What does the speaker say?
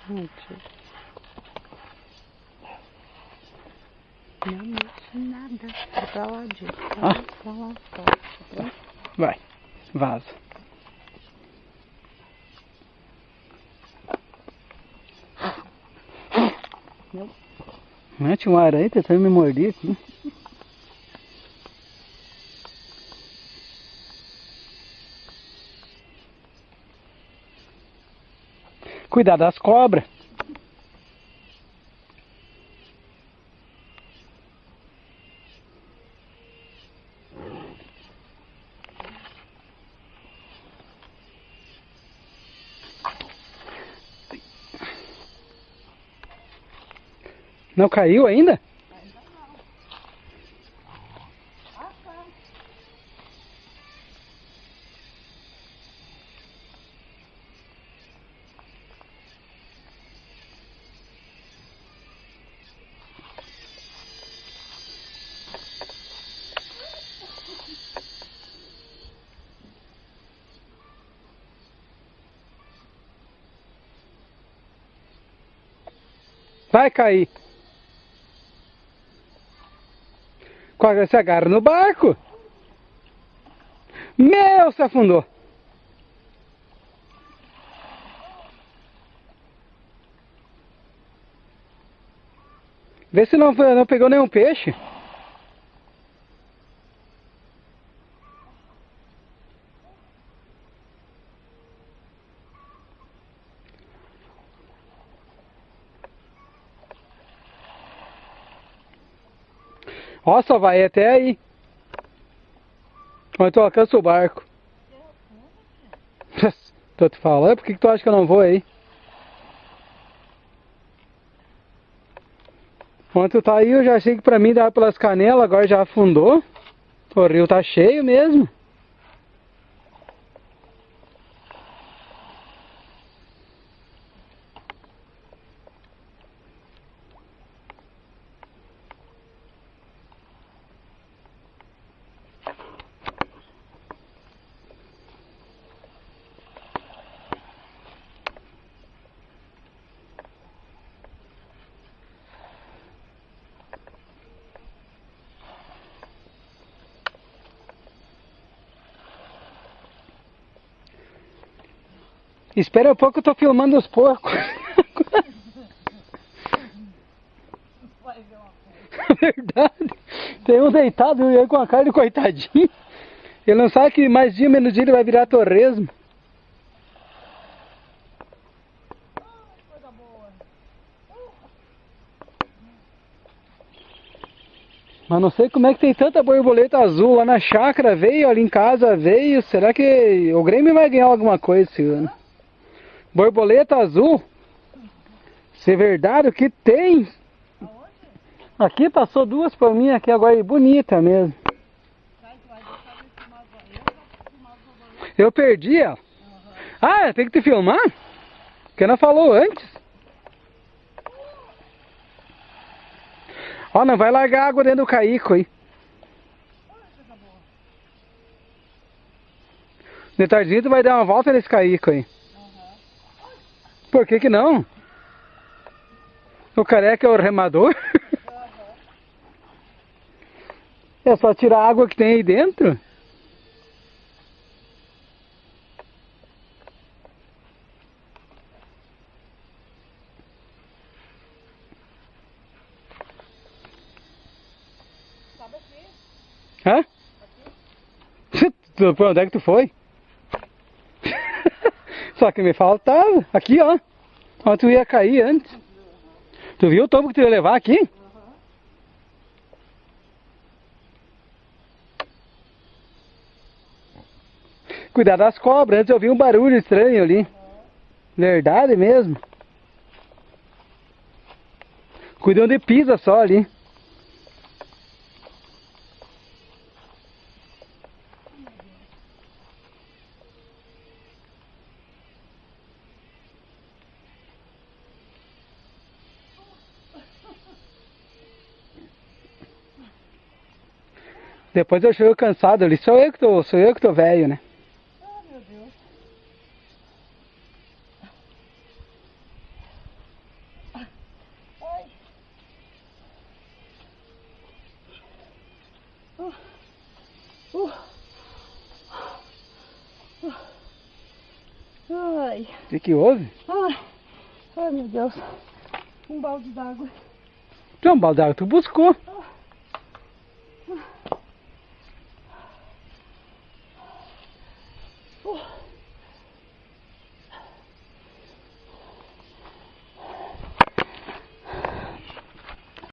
Mentira. Não mexe nada. Vai pra lá, Diego. Pra lá, pra lá. Vai, vaza. Não. Mete uma aranha tentando me morder aqui. Cuidado das cobras. Não caiu ainda? Ainda não. Vai cair. Quase se agarra no barco. Meu, se afundou. Vê se não pegou nenhum peixe. Ó, só vai até aí. Onde tu alcança o barco. Tô te falando, por que tu acha que eu não vou aí? Onde tu tá aí, eu já achei que pra mim dava pelas canelas, agora já afundou. O rio tá cheio mesmo. Espera um pouco, eu tô filmando os porcos. Vai ver uma coisa. Verdade. Tem um deitado e aí com a carne coitadinho. Ele não sabe que mais dia, menos dia ele vai virar torresmo. Coisa boa. Mas não sei como é que tem tanta borboleta azul lá na chácara, veio, ali em casa veio. Será que o Grêmio vai ganhar alguma coisa esse ano? Borboleta azul? Se é verdade, o que tem? Aonde? Aqui passou duas por mim, aqui agora é bonita mesmo. Vai deixar de filmar agora. Eu já filmava o borboleta. Eu perdi ela. Ah, tem que te filmar? Porque não falou antes. Ó, não vai largar água dentro do caico aí. Olha que coisa boa. De tardinho tu vai dar uma volta nesse caico aí. Por que que não? O careca é o remador. É só tirar a água que tem aí dentro. Sabe aqui? Hã? Pra onde é que tu foi? Só que me faltava. Aqui, ó. Onde tu ia cair antes. Tu viu o tombo que tu ia levar aqui? Cuidado das cobras. Antes eu vi um barulho estranho ali. Verdade mesmo. Cuida onde pisa só ali. Depois eu chego cansado ali. Sou eu que tô velho, né? Ah, meu Deus. Ai. O que houve? Ai, meu Deus. Um balde d'água. Então, baldago, tu buscou.